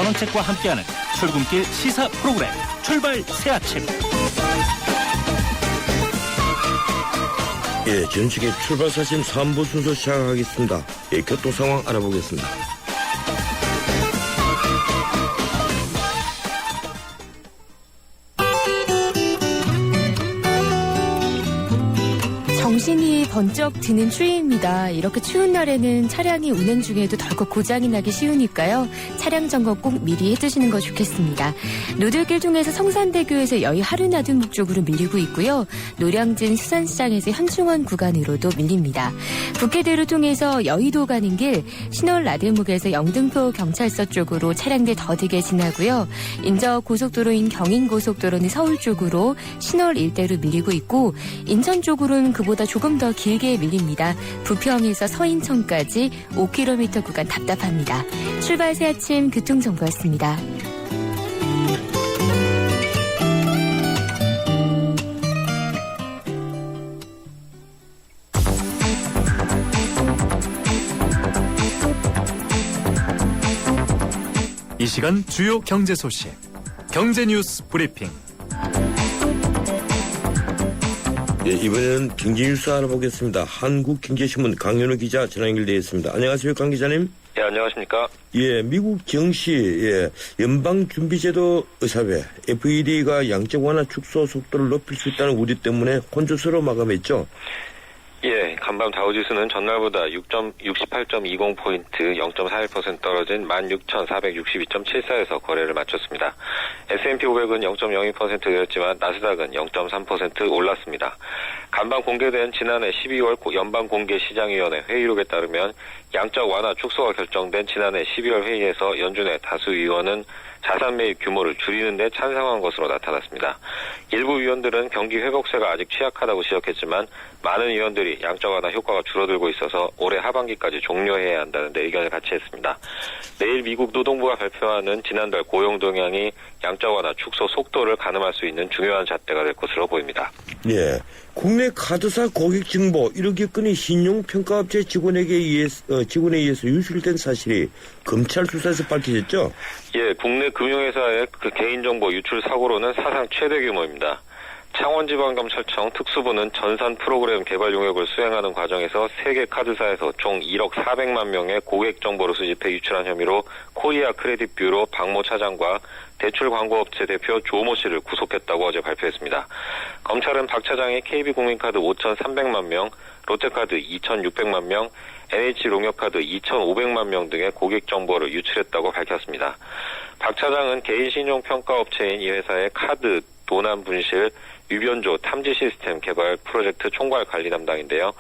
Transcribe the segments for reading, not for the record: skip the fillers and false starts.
전원책과 함께하는 출근길 시사 프로그램 출발 새아침. 예, 전직의 출발 사심 3부 순서 시작하겠습니다. 예, 교통 상황 알아보겠습니다. 정신이 번쩍 드는 추위입니다. 이렇게 추운 날에는 차량이 운행 중에도 덜컥 고장이 나기 쉬우니까요. 차량 점검 꼭 미리 해두시는 거 좋겠습니다. 노들길 통해서 성산대교에서 여의 하루나들목 쪽으로 밀리고 있고요. 노량진 수산시장에서 현충원 구간으로도 밀립니다. 북해대로 통해서 여의도 가는 길 신월 나들목에서 영등포 경찰서 쪽으로 차량들 더디게 지나고요. 인저 고속도로인 경인고속도로는 서울 쪽으로 신월 일대로 밀리고 있고 인천 쪽으로는 그보다 조금 더 길게 밀립니다. 부평에서 서인천까지 5km 구간 답답합니다. 출발 새 아침 교통정보였습니다. 이 시간 주요 경제 소식, 경제 뉴스 브리핑. 예, 이번에는 경제뉴스 알아보겠습니다. 한국경제신문 강현우 기자 전화 연결되어 있습니다. 안녕하세요, 강 기자님. 예, 안녕하십니까. 예, 미국 정시, 연방준비제도 의사회, FED가 양적 완화 축소 속도를 높일 수 있다는 우려 때문에 혼조세로 마감했죠. 예, 간밤 다우지수는 전날보다 68.20포인트 0.41% 떨어진 16,462.74에서 거래를 마쳤습니다. S&P 500은 0.02% 내렸지만 나스닥은 0.3% 올랐습니다. 간밤 공개된 지난해 12월 연방공개시장위원회 회의록에 따르면 양적 완화 축소가 결정된 지난해 12월 회의에서 연준의 다수 의원은 자산 매입 규모를 줄이는 데 찬성한 것으로 나타났습니다. 일부 위원들은 경기 회복세가 아직 취약하다고 지적했지만 많은 위원들이 양적 완화 효과가 줄어들고 있어서 올해 하반기까지 종료해야 한다는 데 의견을 같이 했습니다. 내일 미국 노동부가 발표하는 지난달 고용 동향이 양적 완화 축소 속도를 가늠할 수 있는 중요한 잣대가 될 것으로 보입니다. 예, 국내 카드사 고객 정보 1억 건이 신용평가업체 직원에 의해서 유출된 사실이 검찰 수사에서 밝혀졌죠? 예, 국내 금융회사의 개인정보 유출 사고로는 사상 최대 규모입니다. 창원지방검찰청 특수부는 전산 프로그램 개발 용역을 수행하는 과정에서 세계 카드사에서 총 1억 400만 명의 고객 정보를 수집해 유출한 혐의로 코리아 크레딧 뷰로 박모 차장과 대출 광고업체 대표 조모 씨를 구속했다고 어제 발표했습니다. 검찰은 박 차장이 KB국민카드 5,300만 명, 롯데카드 2,600만 명, NH농협카드 2,500만 명 등의 고객 정보를 유출했다고 밝혔습니다. 박 차장은 개인 신용평가업체인 이 회사의 카드, 도난 분실, 유변조 탐지 시스템 개발 프로젝트 총괄 관리 담당인데요.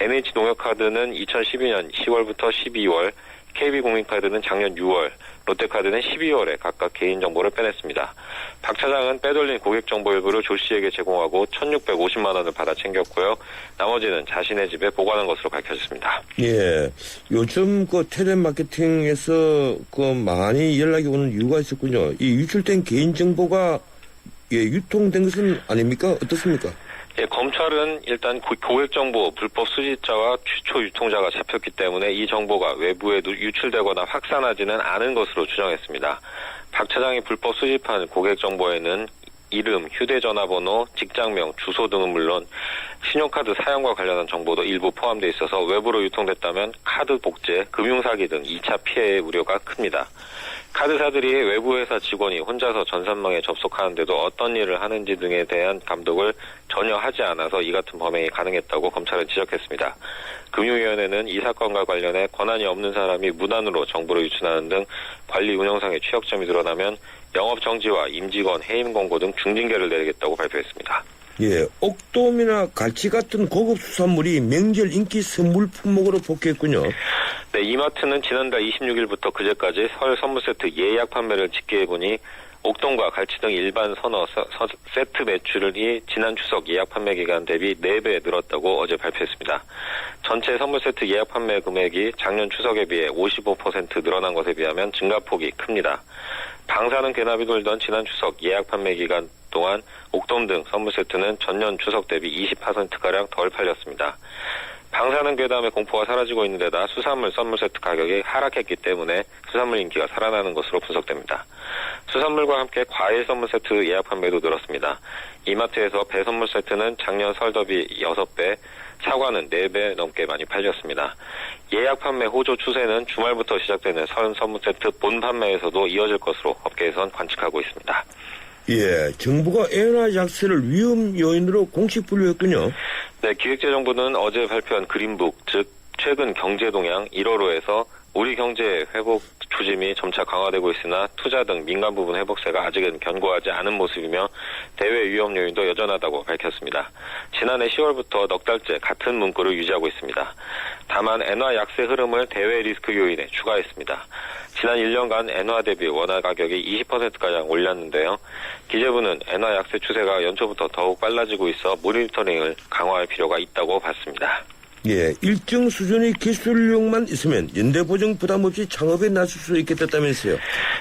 NH농협카드는 2012년 10월부터 12월, KB국민카드는 작년 6월, 롯데카드는 12월에 각각 개인정보를 빼냈습니다. 박 차장은 빼돌린 고객정보 일부를 조 씨에게 제공하고 1,650만 원을 받아 챙겼고요. 나머지는 자신의 집에 보관한 것으로 밝혀졌습니다. 예, 요즘 텔레마케팅에서 많이 연락이 오는 이유가 있었군요. 이 유출된 개인정보가 유통된 것은 아닙니까? 어떻습니까? 예, 검찰은 일단 고객정보 불법 수집자와 최초 유통자가 잡혔기 때문에 이 정보가 외부에 유출되거나 확산하지는 않은 것으로 추정했습니다. 박 차장이 불법 수집한 고객정보에는 이름, 휴대전화번호, 직장명, 주소 등은 물론 신용카드 사용과 관련한 정보도 일부 포함되어 있어서 외부로 유통됐다면 카드 복제, 금융사기 등 2차 피해의 우려가 큽니다. 카드사들이 외부 회사 직원이 혼자서 전산망에 접속하는데도 어떤 일을 하는지 등에 대한 감독을 전혀 하지 않아서 이 같은 범행이 가능했다고 검찰은 지적했습니다. 금융위원회는 이 사건과 관련해 권한이 없는 사람이 무단으로 정보를 유출하는 등 관리 운영상의 취약점이 드러나면 영업정지와 임직원 해임 공고 등 중징계를 내리겠다고 발표했습니다. 예, 옥돔이나 갈치 같은 고급 수산물이 명절 인기 선물 품목으로 복귀했군요. 네, 이마트는 지난달 26일부터 그제까지 설 선물 세트 예약 판매를 집계해보니 옥돔과 갈치 등 일반 선어 세트 매출이 지난 추석 예약 판매 기간 대비 4배 늘었다고 어제 발표했습니다. 전체 선물 세트 예약 판매 금액이 작년 추석에 비해 55% 늘어난 것에 비하면 증가폭이 큽니다. 방사능 괴납이 돌던 지난 추석 예약 판매 기간 동안 옥돔 등 선물 세트는 전년 추석 대비 20%가량 덜 팔렸습니다. 방사능 괴담의 공포가 사라지고 있는 데다 수산물 썬물 세트 가격이 하락했기 때문에 수산물 인기가 살아나는 것으로 분석됩니다. 수산물과 함께 과일 선물 세트 예약 판매도 늘었습니다. 이마트에서 배 선물 세트는 작년 설 대비 6배, 사과는 4배 넘게 많이 팔렸습니다. 예약 판매 호조 추세는 주말부터 시작되는 설 선물 세트 본 판매에서도 이어질 것으로 업계에선 관측하고 있습니다. 예, 정부가 엔화 약세를 위험 요인으로 공식 분류했군요. 네, 기획재정부는 어제 발표한 그린북, 즉 최근 경제 동향 1월호에서 우리 경제의 회복 추짐이 점차 강화되고 있으나 투자 등 민간 부분 회복세가 아직은 견고하지 않은 모습이며 대외 위험 요인도 여전하다고 밝혔습니다. 지난해 10월부터 넉 달째 같은 문구를 유지하고 있습니다. 다만 엔화 약세 흐름을 대외 리스크 요인에 추가했습니다. 지난 1년간 엔화 대비 원화 가격이 20%가량 올랐는데요. 기재부는 엔화 약세 추세가 연초부터 더욱 빨라지고 있어 모니터링을 강화할 필요가 있다고 봤습니다. 예, 일정 수준의 기술력만 있으면 연대보증 부담 없이 창업에 나설 수 있겠다면서요.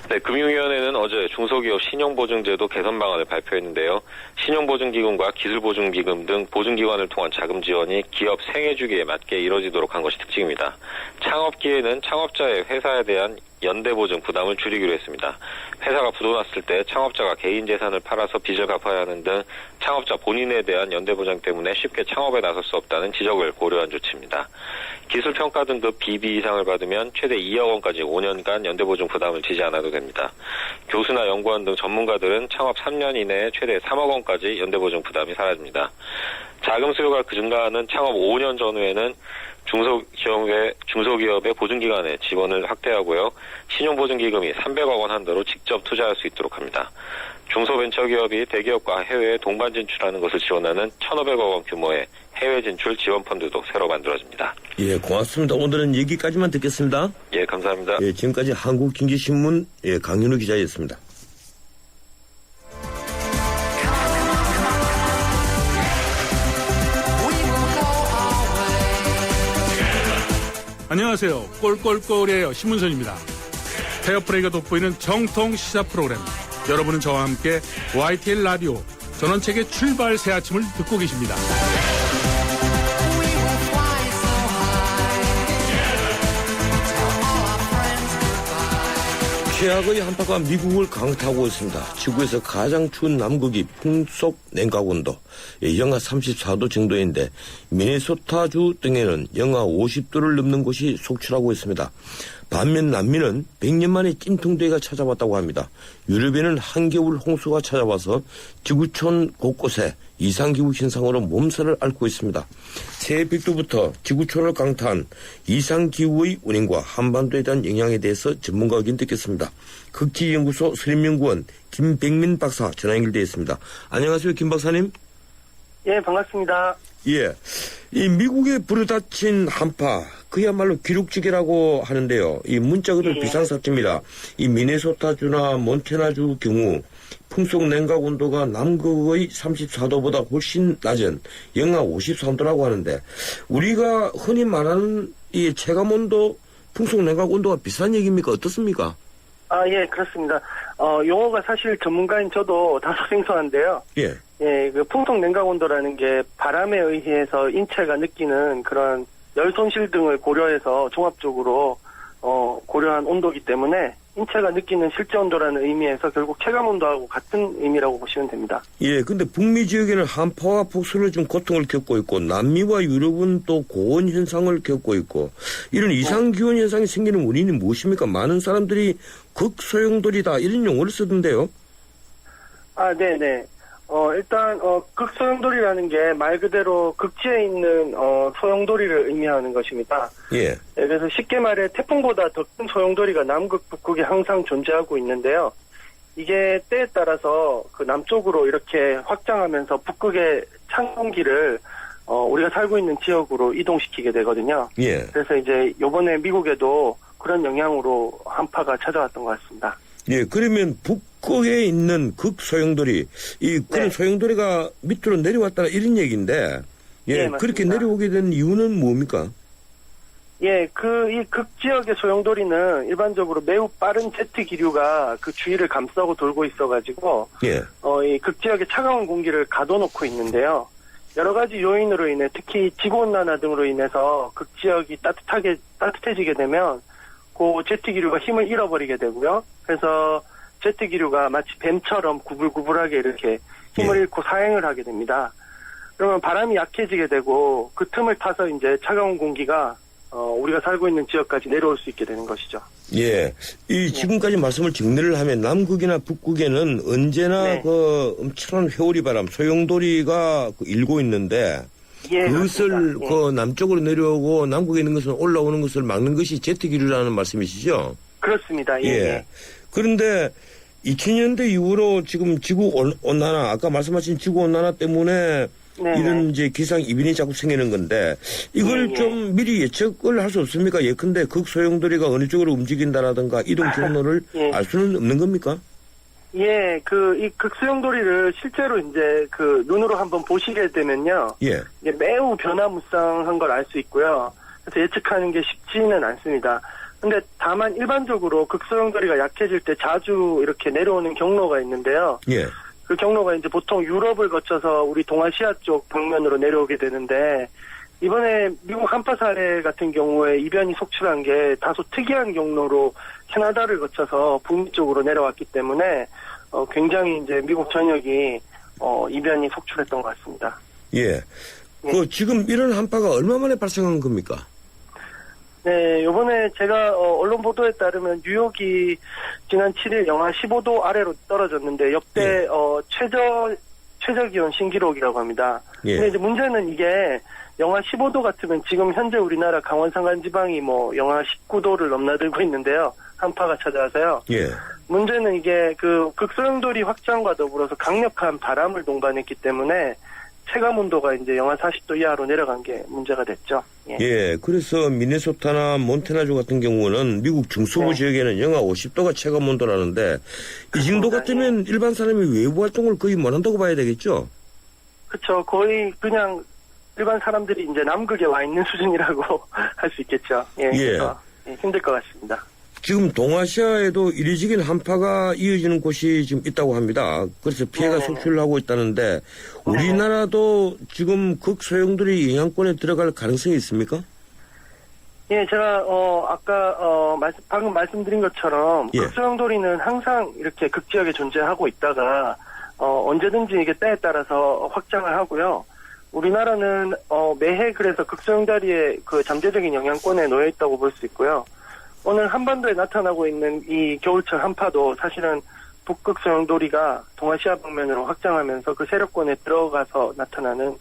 네, 금융위원회는 어제 중소기업 신용보증제도 개선 방안을 발표했는데요. 신용보증기금과 기술보증기금 등 보증기관을 통한 자금 지원이 기업 생애주기에 맞게 이뤄지도록 한 것이 특징입니다. 창업기에는 창업자의 회사에 대한 연대보증 부담을 줄이기로 했습니다. 회사가 부도났을 때 창업자가 개인 재산을 팔아서 빚을 갚아야 하는 등 창업자 본인에 대한 연대보장 때문에 쉽게 창업에 나설 수 없다는 지적을 고려한 조치입니다. 기술평가 등급 BB 이상을 받으면 최대 2억 원까지 5년간 연대보증 부담을 지지 않아도 됩니다. 교수나 연구원 등 전문가들은 창업 3년 이내에 최대 3억 원까지 연대보증 부담이 사라집니다. 자금 수요가 증가하는 창업 5년 전후에는 중소기업의 보증기관의 지원을 확대하고요. 신용보증기금이 300억 원 한도로 직접 투자할 수 있도록 합니다. 중소벤처기업이 대기업과 해외에 동반 진출하는 것을 지원하는 1,500억 원 규모의 해외 진출 지원 펀드도 새로 만들어집니다. 예, 고맙습니다. 오늘은 여기까지만 듣겠습니다. 예, 감사합니다. 예, 지금까지 한국经济신문 강윤우 기자였습니다. 안녕하세요. 꼴꼴꼴이에요. 신문선입니다. 페어플레이가 돋보이는 정통 시사 프로그램. 여러분은 저와 함께 YTN 라디오 전원책의 출발 새 아침을 듣고 계십니다. 최악의 한파가 미국을 강타하고 있습니다. 지구에서 가장 추운 남극이 풍속 냉각온도 영하 34도 정도인데 미네소타주 등에는 영하 50도를 넘는 곳이 속출하고 있습니다. 반면 남미는 100년 만에 찜통대가 찾아왔다고 합니다. 유럽에는 한겨울 홍수가 찾아와서 지구촌 곳곳에 이상기후 현상으로 몸살을 앓고 있습니다. 새해 백두부터 지구촌을 강타한 이상기후의 원인과 한반도에 대한 영향에 대해서 전문가 의견 듣겠습니다. 극지연구소 수림연구원 김백민 박사 전화 연결되어 있습니다. 안녕하세요, 김 박사님. 예, 반갑습니다. 예, 이 미국에 불어닥친 한파 그야말로 기록적이라고 하는데요. 이 문자 그대로 비상사태입니다. 이 미네소타주나 몬태나주 경우 풍속 냉각 온도가 남극의 34도보다 훨씬 낮은 영하 53도라고 하는데 우리가 흔히 말하는 이 체감 온도, 풍속 냉각 온도가 비슷한 얘기입니까? 어떻습니까? 아, 예, 그렇습니다. 용어가 사실 전문가인 저도 다소 생소한데요. 예. 예, 그 풍속 냉각 온도라는 게 바람에 의해서 인체가 느끼는 그런 열 손실 등을 고려해서 종합적으로 고려한 온도이기 때문에 인체가 느끼는 실제 온도라는 의미에서 결국 체감 온도하고 같은 의미라고 보시면 됩니다. 예, 근데 북미 지역에는 한파와 폭설로 좀 고통을 겪고 있고 남미와 유럽은 또 고온 현상을 겪고 있고 이런 이상 기온 현상이 생기는 원인이 무엇입니까? 많은 사람들이 극소용돌이다 이런 용어를 쓰던데요. 아, 네네. 일단 극소용돌이라는 게 말 그대로 극지에 있는 소용돌이를 의미하는 것입니다. 예. 네, 그래서 쉽게 말해 태풍보다 더 큰 소용돌이가 남극, 북극에 항상 존재하고 있는데요. 이게 때에 따라서 그 남쪽으로 이렇게 확장하면서 북극의 찬 공기를 우리가 살고 있는 지역으로 이동시키게 되거든요. 예. 그래서 이제 이번에 미국에도 그런 영향으로 한파가 찾아왔던 것 같습니다. 예, 그러면 북극에 있는 극소용돌이, 그런 네. 소용돌이가 밑으로 내려왔다는 이런 얘기인데, 예, 네, 그렇게 맞습니다. 내려오게 된 이유는 뭡니까? 예, 이 극지역의 소용돌이는 일반적으로 매우 빠른 제트 기류가 그 주위를 감싸고 돌고 있어가지고, 예. 이 극지역의 차가운 공기를 가둬놓고 있는데요. 여러 가지 요인으로 인해 특히 지구온난화 등으로 인해서 극지역이 따뜻해지게 되면 그 제트 기류가 힘을 잃어버리게 되고요. 그래서 제트 기류가 마치 뱀처럼 구불구불하게 이렇게 힘을 잃고 사행을 하게 됩니다. 그러면 바람이 약해지게 되고 그 틈을 타서 이제 차가운 공기가 우리가 살고 있는 지역까지 내려올 수 있게 되는 것이죠. 예. 지금까지 말씀을 정리를 하면 남극이나 북극에는 언제나 네. 그 엄청난 회오리 바람, 소용돌이가 일고 있는데 예, 그것을 그렇습니다. 예. 그 남쪽으로 내려오고 남극에 있는 것은 올라오는 것을 막는 것이 제트 기류라는 말씀이시죠? 그렇습니다. 예. 예. 그런데 2000년대 이후로 지금 지구 온난화, 아까 말씀하신 지구 온난화 때문에 네네. 이런 이제 기상 이변이 자꾸 생기는 건데 이걸 예, 예. 좀 미리 예측을 할 수 없습니까? 예컨대 극소용돌이가 어느 쪽으로 움직인다라든가 이동 경로를 예. 알 수는 없는 겁니까? 예, 이 극소용돌이를 실제로 이제 눈으로 한번 보시게 되면요. 예. 이게 매우 변화무쌍한 걸 알 수 있고요. 그래서 예측하는 게 쉽지는 않습니다. 근데 다만 일반적으로 극소용돌이가 약해질 때 자주 이렇게 내려오는 경로가 있는데요. 예. 그 경로가 이제 보통 유럽을 거쳐서 우리 동아시아 쪽 방면으로 내려오게 되는데 이번에 미국 한파 사례 같은 경우에 이변이 속출한 게 다소 특이한 경로로 캐나다를 거쳐서 북미 쪽으로 내려왔기 때문에 굉장히 이제 미국 전역이 이변이 속출했던 것 같습니다. 예. 지금 이런 한파가 얼마 만에 발생한 겁니까? 네, 요번에 제가 언론 보도에 따르면 뉴욕이 지난 7일 영하 15도 아래로 떨어졌는데 역대 최저 기온 신기록이라고 합니다. 예. 근데 이제 문제는 이게 영하 15도 같으면 지금 현재 우리나라 강원 산간지방이 영하 19도를 넘나들고 있는데요. 한파가 찾아와서요. 예. 문제는 이게 극소용돌이 확장과 더불어서 강력한 바람을 동반했기 때문에 체감 온도가 이제 영하 40도 이하로 내려간 게 문제가 됐죠. 예. 예. 그래서 미네소타나 몬태나주 같은 경우는 미국 중서부 네. 지역에는 영하 50도가 체감 온도라는데 이 정도 같으면 일반 사람이 외부 활동을 거의 못 한다고 봐야 되겠죠? 그렇죠. 거의 그냥 일반 사람들이 이제 남극에 와 있는 수준이라고 할 수 있겠죠. 예. 그래서 힘들 것 같습니다. 지금 동아시아에도 이례적인 한파가 이어지는 곳이 지금 있다고 합니다. 그래서 피해가 네네네. 속출하고 있다는데 우리나라도 지금 극소용돌이 영향권에 들어갈 가능성이 있습니까? 예, 제가 아까 방금 말씀드린 것처럼 예. 극소용돌이는 항상 이렇게 극지역에 존재하고 있다가 언제든지 이게 때에 따라서 확장을 하고요. 우리나라는 매해 그래서 극소용돌이의 잠재적인 영향권에 놓여 있다고 볼 수 있고요. 오늘 한반도에 나타나고 있는 이 겨울철 한파도 사실은 북극 소용돌이가 동아시아 방면으로 확장하면서 그 세력권에 들어가서 나타나는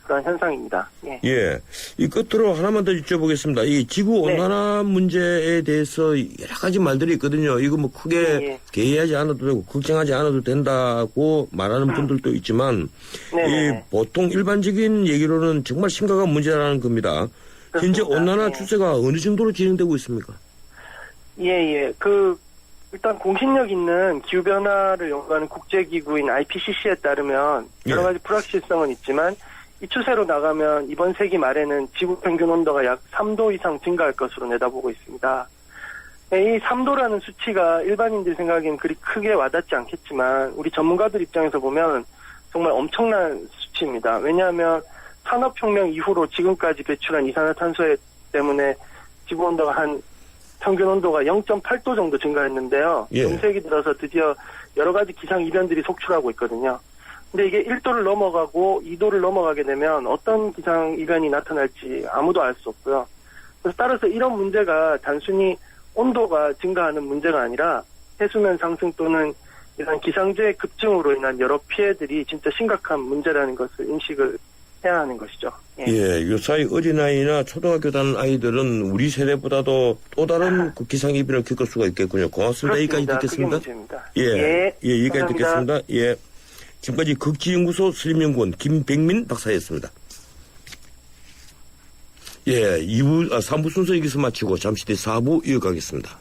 그런 현상입니다. 예. 예. 이 끝으로 하나만 더 여쭤보겠습니다. 이 지구 온난화 문제에 대해서 여러 가지 말들이 있거든요. 이거 크게 개의하지 않아도 되고 걱정하지 않아도 된다고 말하는 분들도 있지만 이 보통 일반적인 얘기로는 정말 심각한 문제라는 겁니다. 현재 온난화 추세가 어느 정도로 진행되고 있습니까? 예. 일단 공신력 있는 기후변화를 연구하는 국제기구인 IPCC에 따르면 여러 가지 불확실성은 있지만 이 추세로 나가면 이번 세기 말에는 지구 평균 온도가 약 3도 이상 증가할 것으로 내다보고 있습니다. 이 3도라는 수치가 일반인들 생각엔 그리 크게 와닿지 않겠지만 우리 전문가들 입장에서 보면 정말 엄청난 수치입니다. 왜냐하면 산업혁명 이후로 지금까지 배출한 이산화탄소 때문에 지구 온도가 평균 온도가 0.8도 정도 증가했는데요. 중세기 들어서 드디어 여러 가지 기상 이변들이 속출하고 있거든요. 근데 이게 1도를 넘어가고 2도를 넘어가게 되면 어떤 기상 이변이 나타날지 아무도 알 수 없고요. 그래서 따라서 이런 문제가 단순히 온도가 증가하는 문제가 아니라 해수면 상승 또는 이런 기상재해 급증으로 인한 여러 피해들이 진짜 심각한 문제라는 것을 인식을 해야 하는 것이죠. 예, 요사이 어린아이나 초등학교 다니는 아이들은 우리 세대보다도 또 다른 기상 이변을 겪을 수가 있겠군요. 고맙습니다. 여기까지 듣겠습니다. 여기까지 듣겠습니다. 예. 지금까지 극지연구소 수림연구원 김백민 박사였습니다. 예, 3부 순서 여기서 마치고 잠시 뒤 4부 이어가겠습니다.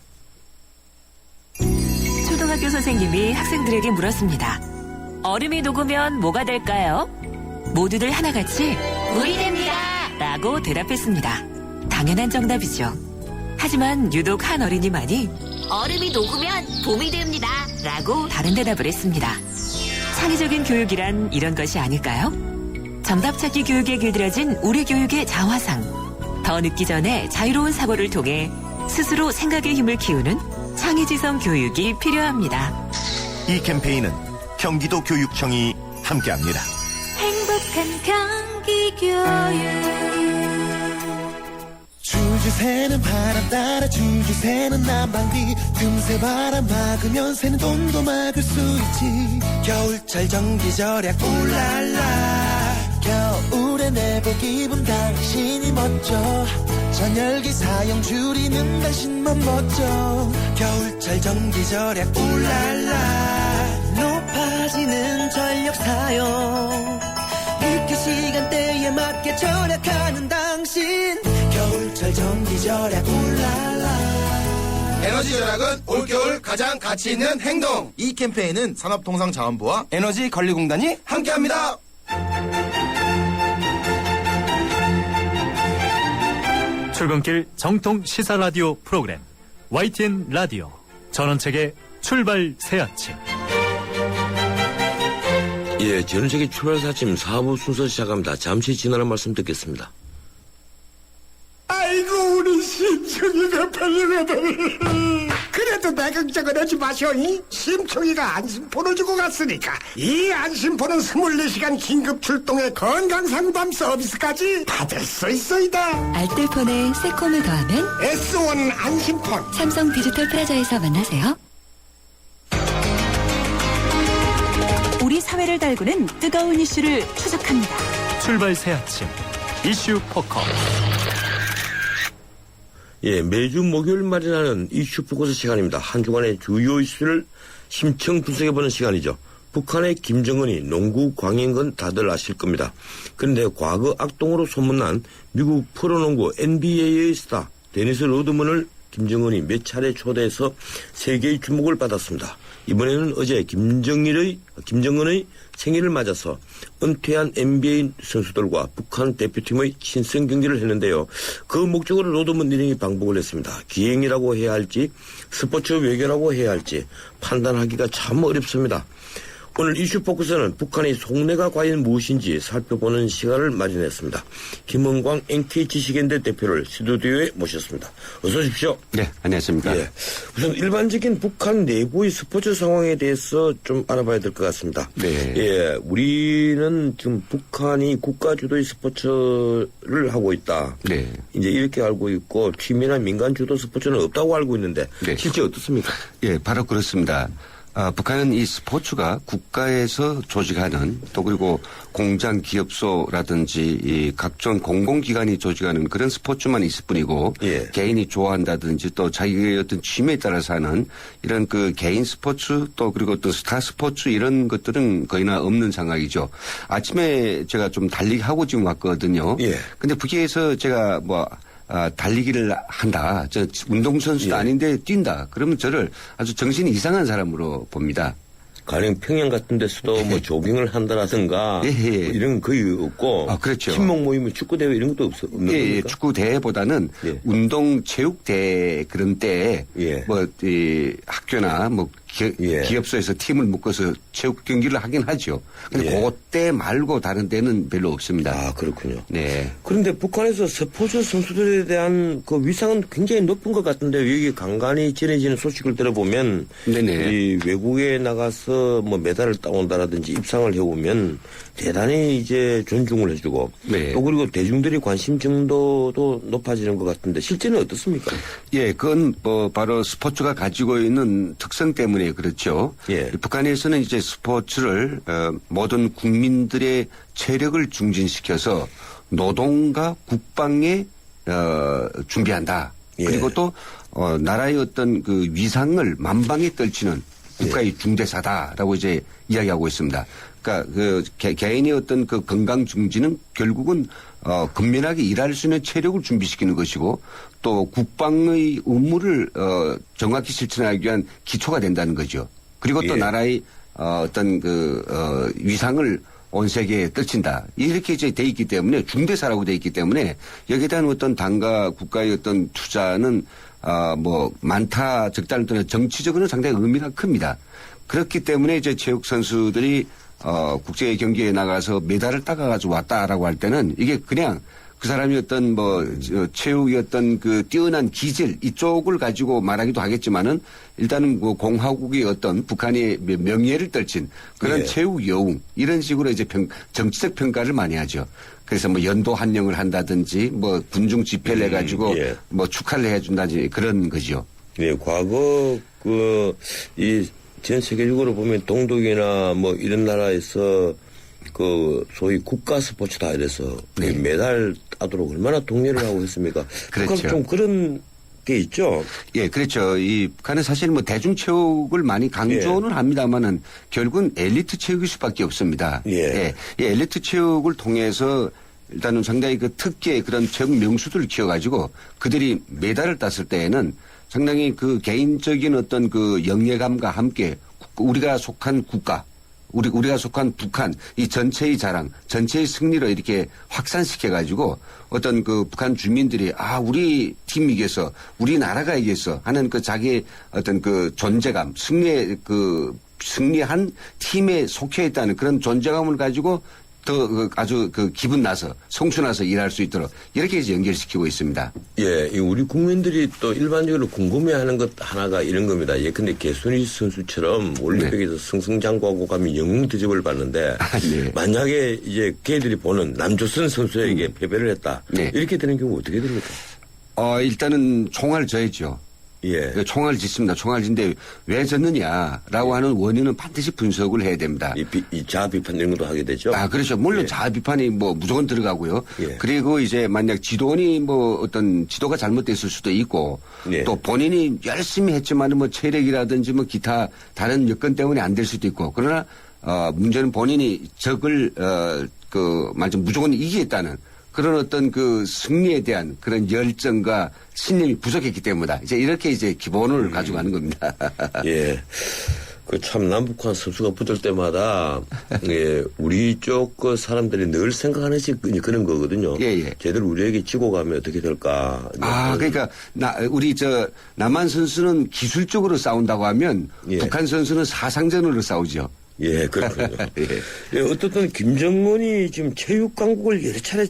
초등학교 선생님이 학생들에게 물었습니다. 얼음이 녹으면 뭐가 될까요? 모두들 하나같이 물이 됩니다! 라고 대답했습니다. 당연한 정답이죠. 하지만 유독 한 어린이만이 얼음이 녹으면 봄이 됩니다! 라고 다른 대답을 했습니다. 창의적인 교육이란 이런 것이 아닐까요? 정답 찾기 교육에 길들여진 우리 교육의 자화상. 더 늦기 전에 자유로운 사고를 통해 스스로 생각의 힘을 키우는 창의지성 교육이 필요합니다. 이 캠페인은 경기도 교육청이 함께합니다. 행복한 경기 교육. 줄줄 새는 바람 따라 줄줄 새는 난방비 틈새 바람 막으면 새는 돈도 막을 수 있지. 겨울철 전기 절약 울랄라. 겨울에 내복 입은 당신이 멋져. 전열기 사용 줄이는 당신만 멋져. 겨울철 전기 절약 울랄라. 높아지는 전력 사용 느껴 시간대에 맞게 절약하는 당신. 겨울철 전기 절약 울랄라. 에너지 절약은 올겨울 가장 가치 있는 행동. 이 캠페인은 산업통상자원부와 에너지관리공단이 함께합니다. 출근길 정통 시사 라디오 프로그램 YTN 라디오 전원책의 출발 새 아침. 예, 전원책의 출발 새 아침 4부 순서 시작합니다. 잠시 지나는 말씀 듣겠습니다. 아이고 우리 심청이가 팔려가다니. 그래도 내 걱정은 하지 마시오니. 심청이가 안심포를 주고 갔으니까 이 안심포는 24시간 긴급 출동의 건강상담 서비스까지 받을 수 있어이다. 알뜰폰에 새콤을 더하면 S1 안심폰. 삼성 디지털 프라자에서 만나세요. 우리 사회를 달구는 뜨거운 이슈를 추적합니다. 출발 새 아침 이슈 포커. 예, 매주 목요일 마련하는 이슈 포커스 시간입니다. 한 주간의 주요 이슈를 심층 분석해보는 시간이죠. 북한의 김정은이 농구 광인 건 다들 아실 겁니다. 그런데 과거 악동으로 소문난 미국 프로농구 NBA의 스타 데니스 로드먼을 김정은이 몇 차례 초대해서 세계의 주목을 받았습니다. 이번에는 어제 김정은의 생일을 맞아서 은퇴한 NBA 선수들과 북한 대표팀의 친선 경기를 했는데요. 그 목적으로 로드먼 일행이 방북을 했습니다. 기행이라고 해야 할지 스포츠 외교라고 해야 할지 판단하기가 참 어렵습니다. 오늘 이슈 포커스는 북한의 속내가 과연 무엇인지 살펴보는 시간을 마련했습니다. 김은광 NK지식인대 대표를 스튜디오에 모셨습니다. 어서 오십시오. 네, 안녕하십니까. 예, 우선 일반적인 북한 내부의 스포츠 상황에 대해서 좀 알아봐야 될 것 같습니다. 네. 예, 우리는 지금 북한이 국가 주도의 스포츠를 하고 있다. 네. 이제 이렇게 알고 있고 취미나 민간 주도 스포츠는 없다고 알고 있는데 네. 실제 어떻습니까? 예, 바로 그렇습니다. 북한은 이 스포츠가 국가에서 조직하는 또 그리고 공장 기업소라든지 이 각종 공공기관이 조직하는 그런 스포츠만 있을 뿐이고 예. 개인이 좋아한다든지 또 자기의 어떤 취미에 따라서 하는 이런 그 개인 스포츠 또 그리고 또 스타 스포츠 이런 것들은 거의나 없는 상황이죠. 아침에 제가 좀 달리기 하고 지금 왔거든요. 예. 근데 북에서 제가 달리기를 한다. 저 운동선수도 예. 아닌데 뛴다. 그러면 저를 아주 정신이 이상한 사람으로 봅니다. 가령 평양 같은 데서도 뭐 조깅을 한다라든가 예, 예. 뭐 이런 거의 없고 그렇죠. 친목 모임은 축구 대회 이런 것도 없는 예, 겁니까? 축구 대회보다는 예. 운동 체육 대회 그런 때에 예. 이 학교나 예. 기업소에서 팀을 묶어서 체육 경기를 하긴 하죠. 근데 예. 그때 말고 다른 데는 별로 없습니다. 아, 그렇군요. 네. 그런데 북한에서 스포츠 선수들에 대한 그 위상은 굉장히 높은 것 같은데 여기 간간히 전해지는 소식을 들어보면 네네. 이 외국에 나가서 뭐 메달을 따온다라든지 입상을 해오면 대단히 이제 존중을 해주고 네. 또 그리고 대중들의 관심 정도도 높아지는 것 같은데 실제는 어떻습니까? 예, 그건 바로 스포츠가 가지고 있는 특성 때문에 그렇죠. 예. 북한에서는 이제 스포츠를 모든 국민들의 체력을 중진시켜서 노동과 국방에 준비한다. 예. 그리고 또 나라의 어떤 그 위상을 만방에 떨치는 국가의 중대사다라고 이제 이야기하고 있습니다. 그러니까 그 개인의 어떤 그 건강 중지는 결국은 근면하게 일할 수 있는 체력을 준비시키는 것이고 또 국방의 의무를 정확히 실천하기 위한 기초가 된다는 거죠. 그리고 또 예. 나라의 어떤 위상을 온 세계에 떨친다. 이렇게 이제 돼 있기 때문에 중대사라고 돼 있기 때문에 여기에 대한 어떤 당과 국가의 어떤 투자는 많다 적다는 뜻은 정치적으로는 상당히 의미가 큽니다. 그렇기 때문에 이제 체육 선수들이 국제 경기에 나가서 메달을 따가지고 왔다라고 할 때는 이게 그냥 그 사람이 어떤 체육의 어떤 그 뛰어난 기질 이쪽을 가지고 말하기도 하겠지만은 일단은 그 공화국의 어떤 북한의 명예를 떨친 그런 예. 체육 여웅 이런 식으로 이제 정치적 평가를 많이 하죠. 그래서 뭐 연도 한령을 한다든지 뭐 군중 집회를 해가지고 예. 뭐 축하를 해준다든지 그런 거죠. 예, 과거 전 세계적으로 보면 동독이나 뭐 이런 나라에서 그 소위 국가 스포츠다 이래서 네. 메달 따도록 얼마나 독려를 하고 있습니까? 그렇죠. 북한 좀 그런 게 있죠. 예, 그렇죠. 이 북한은 사실 뭐 대중체육을 많이 강조는 합니다만은 결국은 엘리트 체육일 수밖에 없습니다. 예. 이 엘리트 체육을 통해서 일단은 상당히 그 특기의 그런 체육 명수들을 키워가지고 그들이 메달을 땄을 때에는 상당히 그 개인적인 어떤 그 영예감과 함께 우리가 속한 국가 우리가 속한 북한 이 전체의 자랑, 전체의 승리를 이렇게 확산시켜가지고 어떤 그 북한 주민들이 우리 팀이 이겨서 우리나라가 이겼어 하는 그 자기의 어떤 그 존재감, 승리한 팀에 속해 있다는 그런 존재감을 가지고 더 아주 그 기분 나서 성취 나서 일할 수 있도록 이렇게 이제 연결시키고 있습니다. 예, 우리 국민들이 또 일반적으로 궁금해하는 것 하나가 이런 겁니다. 예컨대 개순희 선수처럼 올림픽에서 승승장구하고 가면 영웅 대접을 받는데 네. 만약에 이제 걔들이 보는 남조선 선수에게 패배를 했다. 네. 이렇게 되는 경우 어떻게 됩니까? 일단은 총알 져야죠. 예. 총알 짓습니다. 총알 짓는데 왜 졌느냐라고 하는 원인은 반드시 분석을 해야 됩니다. 이 자아 비판 이런 것도 하게 되죠. 그렇죠. 물론 자아 비판이 뭐 무조건 들어가고요. 예. 그리고 이제 만약 지도원이 뭐 어떤 지도가 잘못됐을 수도 있고 예. 또 본인이 열심히 했지만은 뭐 체력이라든지 뭐 기타 다른 여건 때문에 안 될 수도 있고 그러나 문제는 본인이 적을 말좀 무조건 이기겠다는 그런 어떤 그 승리에 대한 그런 열정과 신념이 부족했기 때문이다. 이제 이렇게 이제 기본을 가져가는 겁니다. 예. 그 참 남북한 선수가 붙을 때마다 예, 우리 쪽 그 사람들이 늘 생각하는 그런 거거든요. 예. 쟤들 우리에게 지고 가면 어떻게 될까. 그러니까 우리 남한 선수는 기술적으로 싸운다고 하면 예. 북한 선수는 사상전으로 싸우죠. 예, 그렇군요. 예, 어떻든 김정은이 지금 체육 강국을 여러 차례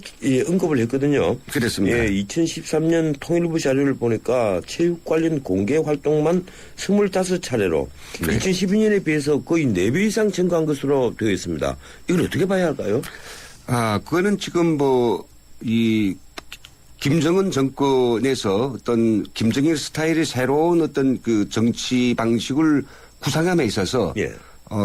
언급을 했거든요. 그렇습니다. 예, 2013년 통일부 자료를 보니까 체육 관련 공개 활동만 25차례로 네. 2012년에 비해서 거의 4배 이상 증가한 것으로 되어 있습니다. 이걸 어떻게 봐야 할까요? 그거는 지금 김정은 정권에서 어떤 김정일 스타일의 새로운 어떤 그 정치 방식을 구상함에 있어서 예.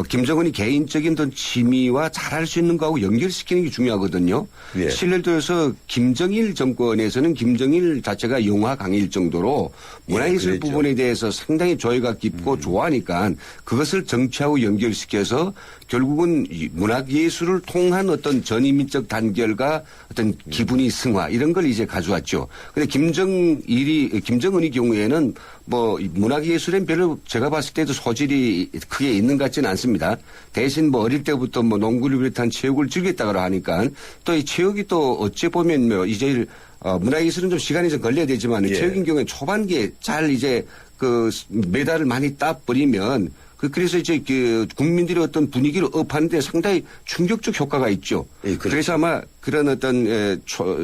김정은이 개인적인 어떤 취미와 잘할 수 있는 거하고 연결시키는 게 중요하거든요. 예. 실례를 들어서 김정일 정권에서는 김정일 자체가 영화 강일 정도로 문화예술 그랬죠. 부분에 대해서 상당히 조예가 깊고 좋아하니까 그것을 정치하고 연결시켜서 결국은 문화예술을 통한 어떤 전인민적 단결과 어떤 기분이 승화 이런 걸 이제 가져왔죠. 근데 김정은의 경우에는 문화예술엔 별로 제가 봤을 때도 소질이 크게 있는 것 같지는 않습니다. 대신 어릴 때부터 농구를 비롯한 체육을 즐겼다고 하니까 또 이 체육이 또 어찌 보면 이제 문화예술은 좀 시간이 좀 걸려야 되지만 예. 체육인 경우에 초반기에 잘 이제 그 메달을 많이 따버리면 그래서 이제 그 국민들의 어떤 분위기를 업하는데 상당히 충격적 효과가 있죠. 예, 그렇죠. 그래서 아마 그런 어떤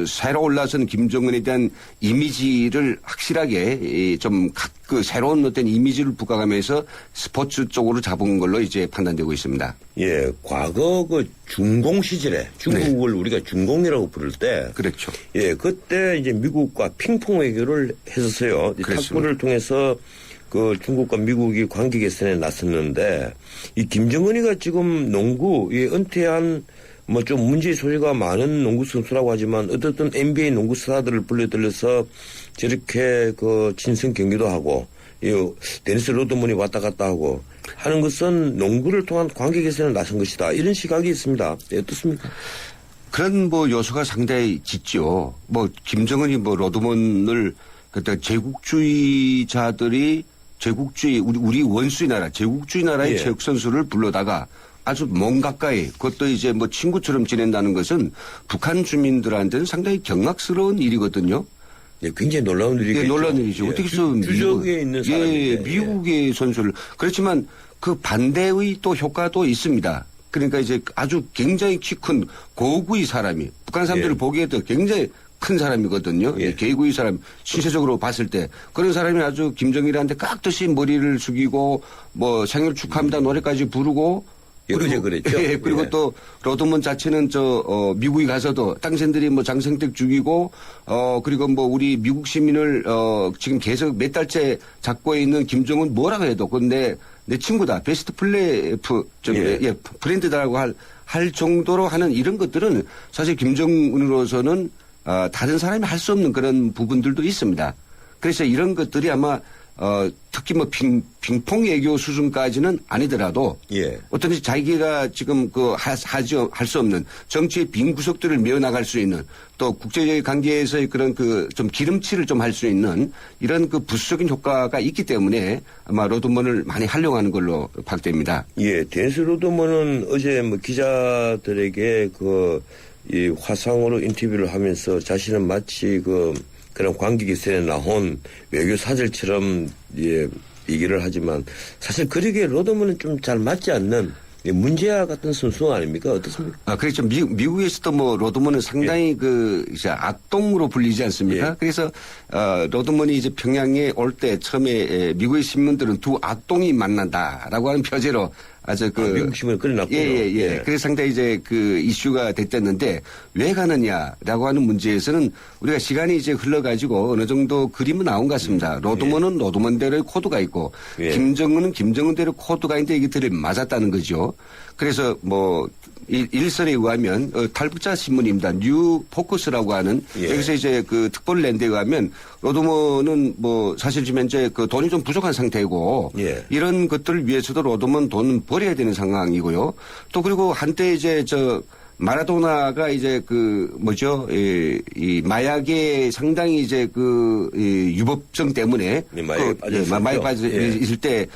새로 올라선 김정은에 대한 이미지를 확실하게 좀 그 새로운 어떤 이미지를 부각하면서 스포츠 쪽으로 잡은 걸로 이제 판단되고 있습니다. 예, 과거 그 중공 시절에 중국을 우리가 중공이라고 부를 때. 그렇죠. 예, 그때 이제 미국과 핑퐁 외교를 했었어요. 이 탁구를 통해서 그 중국과 미국이 관계 개선에 나섰는데 이 김정은이가 지금 농구에 은퇴한 좀 문제의 소지가 많은 농구 선수라고 하지만 어떻든 NBA 농구 스타들을 불러들여서 저렇게 그 친선 경기도 하고 데니스 로드먼이 왔다 갔다 하고 하는 것은 농구를 통한 관계 개선에 나선 것이다. 이런 시각이 있습니다. 네, 어떻습니까? 그런 요소가 상당히 짙죠. 김정은이 로드먼을 그때 제국주의자들이 우리 원수의 나라, 제국주의 나라의 예. 체육 선수를 불러다가 아주 먼 가까이 그것도 이제 친구처럼 지낸다는 것은 북한 주민들한테는 상당히 경악스러운 일이거든요. 예, 굉장히 놀라운 일이겠죠. 예, 놀라운 일이죠. 예, 어떻게 해서 주적에 있는 사람인데. 미국의 선수를 그렇지만 그 반대의 또 효과도 있습니다. 그러니까 이제 아주 굉장히 키 큰 고구의 사람이 북한 사람들을 보기에도 굉장히 큰 사람이거든요. 개구의 사람 신체적으로 봤을 때 그런 사람이 아주 김정일한테 깍듯이 머리를 숙이고 뭐 생일 축하합니다 노래까지 부르고 그리고 그랬죠. 그리고 또 로드먼 자체는 미국에 가서도 당신들이 뭐 장성택 죽이고 그리고 뭐 우리 미국 시민을 지금 계속 몇 달째 잡고 있는 김정은 뭐라고 해도 그건 내 친구다. 베스트 플레이프 브랜드다라고 할 정도로 하는 이런 것들은 사실 김정은으로서는 다른 사람이 할 수 없는 그런 부분들도 있습니다. 그래서 이런 것들이 아마 특히 뭐 빙퐁 외교 수준까지는 아니더라도 어떤지 자기가 지금 할 수 없는 정치의 빈 구석들을 메워나갈 수 있는 또 국제적 관계에서의 그런 좀 기름칠을 좀 할 수 있는 이런 부수적인 효과가 있기 때문에 아마 로드먼을 많이 활용하는 걸로 파악됩니다. 예, 데니스 로드먼은 어제 뭐 기자들에게 이 화상으로 인터뷰를 하면서 자신은 마치 그런 관객기선에 나온 외교 사절처럼 얘기를 하지만 사실 그러기에 로드먼은 좀 잘 맞지 않는 문제와 같은 선수 아닙니까? 어떻습니까? 그렇죠. 미국에서도 뭐 로드먼은 상당히 이제 악동으로 불리지 않습니까? 그래서 로드먼이 이제 평양에 올 때 처음에 미국의 신문들은 두 악동이 만난다라고 하는 표제로 아주 미국 신문을 끌어놨군요. 예. 그래서 상당히 이제 이슈가 됐었는데 왜 가느냐라고 하는 문제에서는 우리가 시간이 이제 흘러가지고 어느 정도 그림은 나온 것 같습니다. 로드먼은 로드먼대로의 코드가 있고 김정은은 김정은대로 코드가 있는데 이게 들이 맞았다는 거죠. 그래서 뭐 일설에 의하면 탈북자 신문입니다. 뉴 포커스라고 하는 여기서 이제 특보를 낸 데 의하면 로드먼은 뭐 사실 지금 현재 돈이 좀 부족한 상태고 이런 것들을 위해서도 로드먼 돈은 버려야 되는 상황이고요. 또 그리고 한때 이제 마라도나가 이제 이 마약에 상당히 이제 이 유법성 때문에 마약에 빠져 있을 때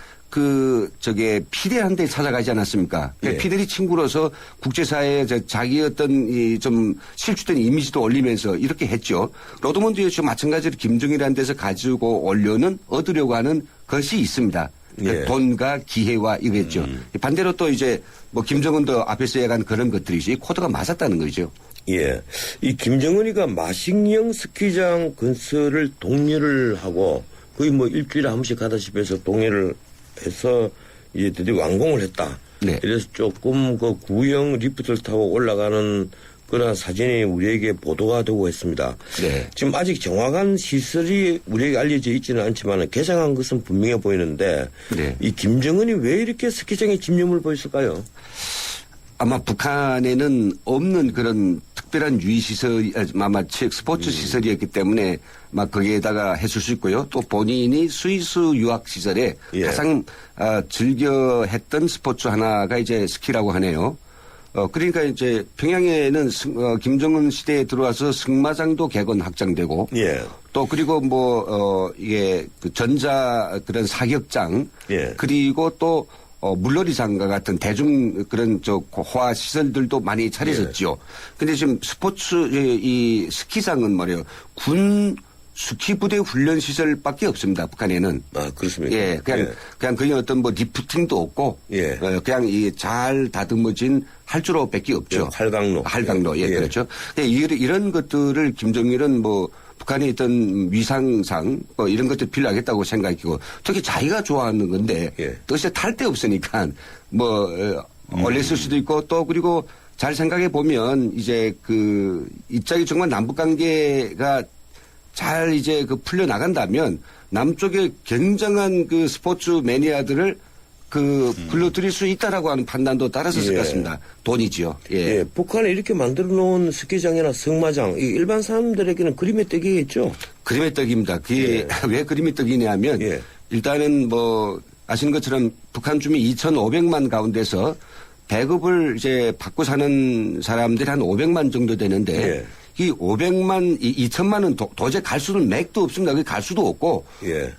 피델한테 찾아가지 않았습니까? 피델이 친구로서 국제사회에 자기 어떤 좀 실추된 이미지도 올리면서 이렇게 했죠. 로드먼도 역시 마찬가지로 김정일한 데서 가지고 얻으려고 하는 것이 있습니다. 돈과 기회와 이거였죠. 반대로 또 이제 뭐 김정은도 앞에서 얘기한 그런 것들이지 코드가 맞았다는 거죠. 예. 이 김정은이가 마식령 스키장 건설을 독려를 하고 거의 뭐 일주일에 한 번씩 하다시피 해서 동의를 해서 이제 드디어 완공을 했다. 그래서 조금 구형 리프트를 타고 올라가는 그런 사진이 우리에게 보도가 되고 있습니다. 지금 아직 정확한 시설이 우리에게 알려져 있지는 않지만 개장한 것은 분명해 보이는데 이 김정은이 왜 이렇게 스키장에 집념을 보였을까요? 아마 북한에는 없는 그런 특별한 유의시설, 아마 스포츠 시설이었기 때문에 막 거기에다가 했을 수 있고요. 또 본인이 스위스 유학시설에 가장 즐겨 했던 스포츠 하나가 이제 스키라고 하네요. 그러니까 이제 평양에는 김정은 시대에 들어와서 승마장도 개건 확장되고 또 그리고 이게 전자 그런 사격장 그리고 또 물놀이장과 같은 대중 그런 호화 시설들도 많이 차려졌죠. 근데 지금 이 스키장은 말이에요. 군 스키 부대 훈련 시설밖에 없습니다. 북한에는. 그렇습니까? 그냥 어떤 리프팅도 없고 그냥 잘 다듬어진 활주로밖에 없죠. 활강로. 그렇죠. 이런 것들을 김정일은 북한에 있던 위상상 이런 것들 필요하겠다고 생각했고 특히 자기가 좋아하는 건데 뜻에 탈 데 없으니까 올렸을 수도 있고 또 그리고 잘 생각해 보면 이제 입장이 정말 남북 관계가 잘 이제 풀려 나간다면 남쪽에 굉장한 스포츠 매니아들을 불러들일 수 있다라고 하는 판단도 따랐을 것 같습니다. 돈이지요. 북한에 이렇게 만들어 놓은 스키장이나 승마장, 일반 사람들에게는 그림의 떡이겠죠? 그림의 떡입니다. 그게 왜 그림의 떡이냐면 일단은 아시는 것처럼 북한 주민 2,500만 가운데서 배급을 이제 받고 사는 사람들이 한 500만 정도 되는데 이 500만, 2천만은 도저히 갈 수는 맥도 없습니다. 갈 수도 없고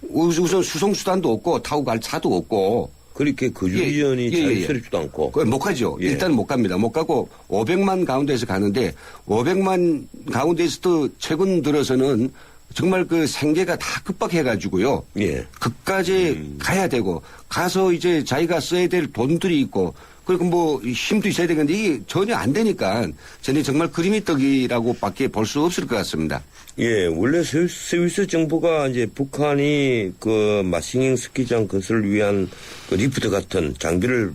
우선 수송수단도 없고 타고 갈 차도 없고 그렇게 거주지원이 자유스럽지도 않고. 못 가죠. 일단 못 갑니다. 못 가고 500만 가운데에서 가는데 500만 가운데에서도 최근 들어서는 정말 그 생계가 다 급박해가지고요. 예. 그까지 가야 되고 가서 이제 자기가 써야 될 돈들이 있고 그리고 뭐 힘도 있어야 되는데 이게 전혀 안 되니까 저는 정말 그림이 떡이라고밖에 볼 수 없을 것 같습니다. 예, 원래 스위스 정부가 이제 북한이 그 마싱잉 스키장 건설을 위한 그 리프트 같은 장비를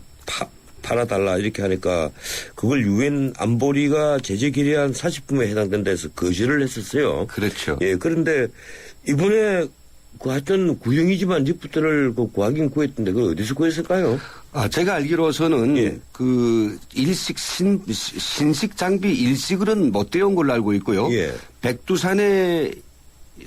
팔아달라 이렇게 하니까 그걸 유엔 안보리가 제재 결의안 40분에 해당된다 해서 거절을 했었어요. 그렇죠. 예, 그런데 이번에 그 하여튼 구형이지만 리프트를 그 구하긴 구했던데 그걸 어디서 구했을까요? 제가 알기로서는 그 신식 장비 일식으로는 못 되어온 걸로 알고 있고요. 백두산에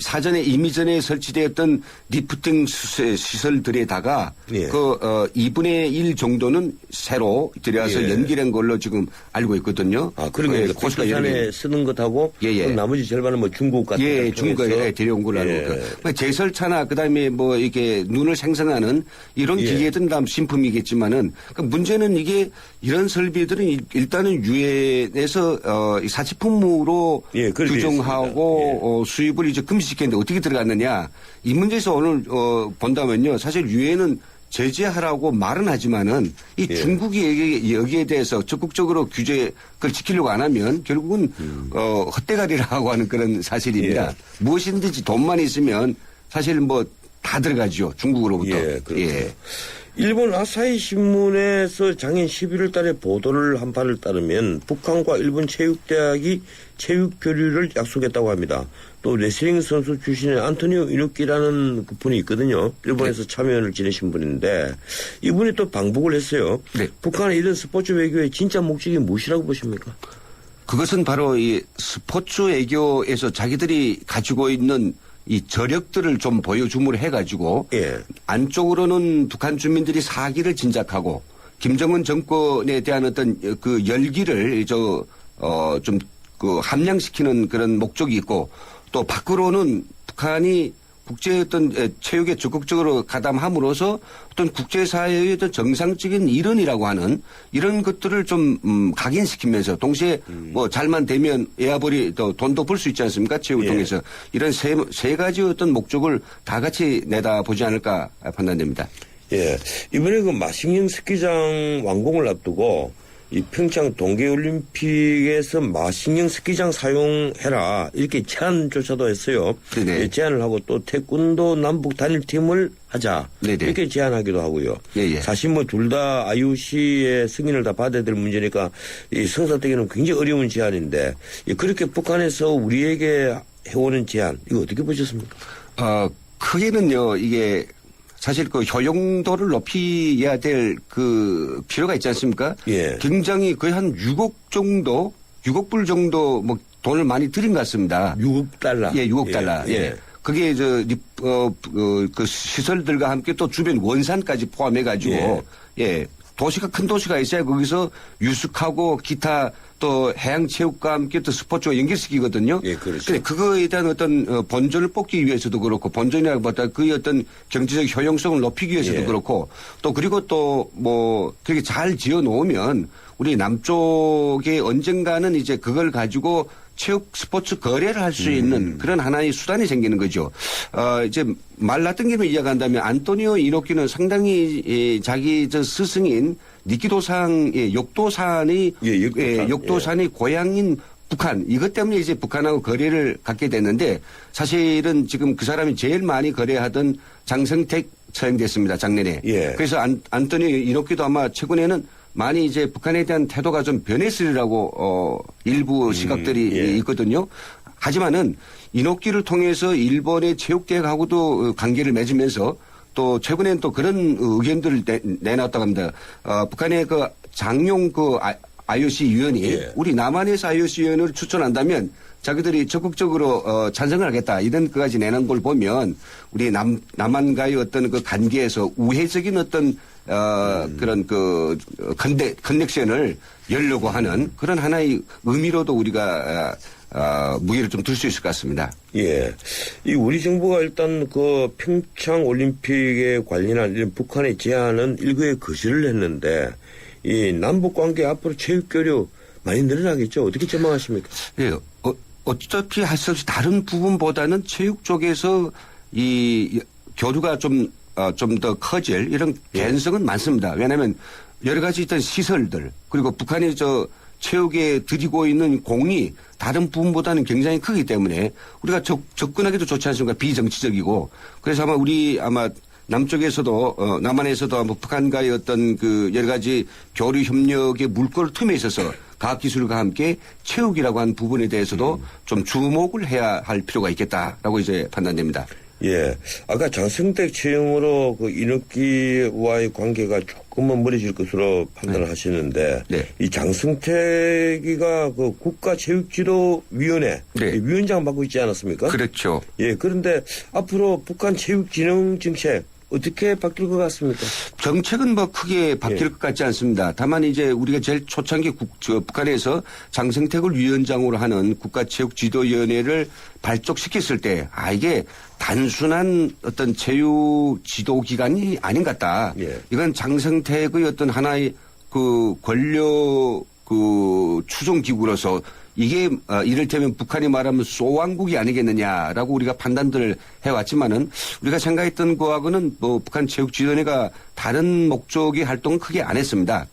사전에 이미 전에 설치되었던 리프팅 시설들에다가 그 2분의 1 정도는 새로 들여와서 연결한 걸로 지금 알고 있거든요. 그러니까 백두산에 쓰는 것하고 나머지 절반은 뭐 중국 같은 중국에 데려온 걸로 알고 있고 제설차나 그다음에 뭐 이게 눈을 생성하는 이런 기계들은 다음 신품이겠지만은 그 문제는 이게 이런 설비들은 일단은 유엔에서 사치품으로 규정하고 수입을 이제 금지시켰는데 어떻게 들어갔느냐 이 문제에서 오늘 본다면요 사실 유엔은 제재하라고 말은 하지만은 이 중국이 여기에 대해서 적극적으로 규제를 지키려고 안 하면 결국은 헛대가리라고 하는 그런 사실입니다. 무엇이든지 돈만 있으면 사실 뭐 다 들어가죠 중국으로부터. 일본 아사히 신문에서 작년 11월 달에 보도를 한 바를 따르면 북한과 일본 체육대학이 체육 교류를 약속했다고 합니다. 또 레슬링 선수 출신의 안토니오 이노키라는 그 분이 있거든요. 일본에서 참여를 지내신 분인데 이분이 또 방북을 했어요. 북한의 이런 스포츠 외교의 진짜 목적이 무엇이라고 보십니까? 그것은 바로 이 스포츠 외교에서 자기들이 가지고 있는 이 저력들을 좀 보여줌으로 해가지고 안쪽으로는 북한 주민들이 사기를 진작하고 김정은 정권에 대한 어떤 그 열기를 좀 그 함량시키는 그런 목적이 있고 또 밖으로는 북한이 국제 어떤 체육에 적극적으로 가담함으로써 어떤 국제사회의 어떤 정상적인 일원이라고 하는 이런 것들을 좀 각인시키면서 동시에 뭐 잘만 되면 에아벌이 또 돈도 벌 수 있지 않습니까? 체육을 통해서 이런 세 가지 어떤 목적을 다 같이 내다보지 않을까 판단됩니다. 이번에 그 마싱잉 스키장 완공을 앞두고 이 평창 동계올림픽에서 마싱잉 스키장 사용해라 이렇게 제안조차도 했어요. 제안을 하고 또 태권도 남북 단일팀을 하자 이렇게 제안하기도 하고요. 사실 뭐 둘 다 IOC의 승인을 다 받아야 될 문제니까 이 성사되기는 굉장히 어려운 제안인데 그렇게 북한에서 우리에게 해오는 제안 이거 어떻게 보셨습니까? 크게는요 이게 사실 그 효용도를 높여야 될 그 필요가 있지 않습니까? 굉장히 거의 한 6억 불 정도 뭐 돈을 많이 들인 것 같습니다. 6억 달러. 6억 달러. 그게 그 시설들과 함께 또 주변 원산까지 포함해가지고 도시가 큰 도시가 있어야 거기서 유숙하고 기타 또 해양체육과 함께 또 스포츠와 연결시키거든요. 그렇죠. 근데 그거에 대한 어떤 본전을 뽑기 위해서도 그렇고 본전이라기보다 그의 어떤 경제적 효용성을 높이기 위해서도 그렇고 또 그리고 또 뭐 그렇게 잘 지어 놓으면 우리 남쪽에 언젠가는 이제 그걸 가지고 체육 스포츠 거래를 할 수 있는 그런 하나의 수단이 생기는 거죠. 이제 말 났던 김에 이야기한다면 안토니오 이노키는 상당히 자기 스승인 니키도상의 욕도산이 고향인 북한 이것 때문에 이제 북한하고 거래를 갖게 됐는데 사실은 지금 그 사람이 제일 많이 거래하던 장성택 처형됐습니다 작년에. 그래서 안토니오 이노키도 아마 최근에는 많이 이제 북한에 대한 태도가 좀 변했으리라고 일부 시각들이 있거든요. 하지만은 이노키를 통해서 일본의 체육대학하고도 관계를 맺으면서 또 최근엔 또 그런 의견들을 내놨다고 합니다. 북한의 그 장용 그 IOC 위원이 우리 남한에서 IOC 위원을 추천한다면 자기들이 적극적으로 찬성을 하겠다 이런 것까지 내는 걸 보면 우리 남한과의 어떤 그 관계에서 우회적인 어떤 그런 그 커넥션을 열려고 하는 그런 하나의 의미로도 우리가 무게를 좀 둘 수 있을 것 같습니다. 이 우리 정부가 일단 그 평창 올림픽에 관련한 이런 북한의 제안은 일부에 거절을 했는데 이 남북 관계 앞으로 체육 교류 많이 늘어나겠죠. 어떻게 전망하십니까? 어차피 할 수 없이 다른 부분보다는 체육 쪽에서 이 교류가 좀 더 커질 이런 개연성은 많습니다. 왜냐하면 여러 가지 있던 시설들 그리고 북한이 체육에 들이고 있는 공이 다른 부분보다는 굉장히 크기 때문에 우리가 접근하기도 좋지 않습니까? 비정치적이고. 그래서 아마 남쪽에서도 남한에서도 아마 북한과의 어떤 그 여러 가지 교류 협력의 물꼬를 틈에 있어서 과학기술과 함께 체육이라고 하는 부분에 대해서도 좀 주목을 해야 할 필요가 있겠다라고 이제 판단됩니다. 예. 아까 장성택 채용으로 그 이낙기와의 관계가 조금은 멀어질 것으로 판단을 하시는데 이 장성택이가 그 국가체육지도위원회 위원장 맡고 있지 않았습니까? 그렇죠. 예. 그런데 앞으로 북한 체육진흥 정책 어떻게 바뀔 것 같습니까? 정책은 뭐 크게 바뀔 것 같지 않습니다. 다만 이제 우리가 제일 초창기 북한에서 장성택을 위원장으로 하는 국가체육지도위원회를 발족시켰을 때 이게 단순한 어떤 체육 지도 기관이 아닌 것 같다. 이건 장성택의 어떤 하나의 그 권력 그 추종 기구로서 이게 이를테면 북한이 말하면 소왕국이 아니겠느냐라고 우리가 판단들을 해왔지만은 우리가 생각했던 거하고는 뭐 북한 체육지도위원회가 다른 목적의 활동은 크게 안 했습니다.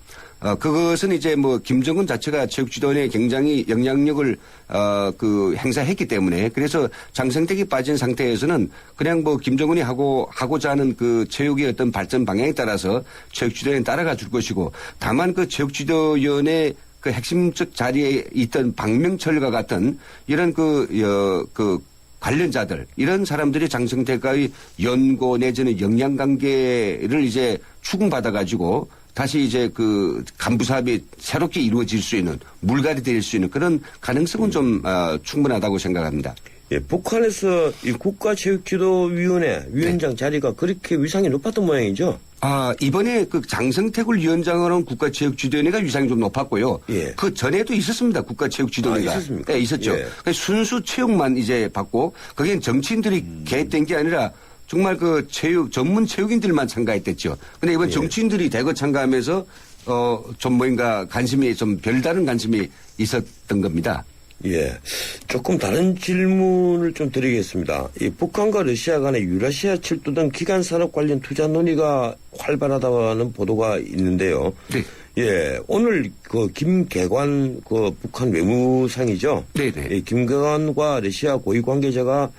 그것은 이제 뭐 김정은 자체가 체육지도위원회에 굉장히 영향력을 그 행사했기 때문에 그래서 장성택이 빠진 상태에서는 그냥 뭐 김정은이 하고자 하는 그 체육의 어떤 발전 방향에 따라서 체육지도위원회는 따라가 줄 것이고 다만 그 체육지도위원회 그 핵심적 자리에 있던 박명철과 같은 이런 그 관련자들 이런 사람들이 장성택과의 연고 내지는 역량관계를 이제 추궁받아 가지고 다시 이제 그 간부 사업이 새롭게 이루어질 수 있는 물갈이 될 수 있는 그런 가능성은 좀 충분하다고 생각합니다. 예, 북한에서 이 국가체육지도위원회 위원장 자리가 그렇게 위상이 높았던 모양이죠? 이번에 그 장성택을 위원장으로 한 국가체육지도위원회가 위상이 좀 높았고요. 그 전에도 있었습니다. 국가체육지도위원회가. 있었습니까? 네, 있었죠. 그러니까 순수 체육만 이제 받고 거기엔 정치인들이 개입된 게 아니라 정말 그 전문 체육인들만 참가했댔죠. 근데 이번 정치인들이 대거 참가하면서 좀 뭔가 관심이 좀 별다른 관심이 있었던 겁니다. 예. 조금 다른 질문을 좀 드리겠습니다. 이 북한과 러시아 간의 유라시아 철도 등 기간 산업 관련 투자 논의가 활발하다는 보도가 있는데요. 예. 오늘 그 김계관 그 북한 외무상이죠. 네네. 예, 김계관과 러시아 고위 관계자가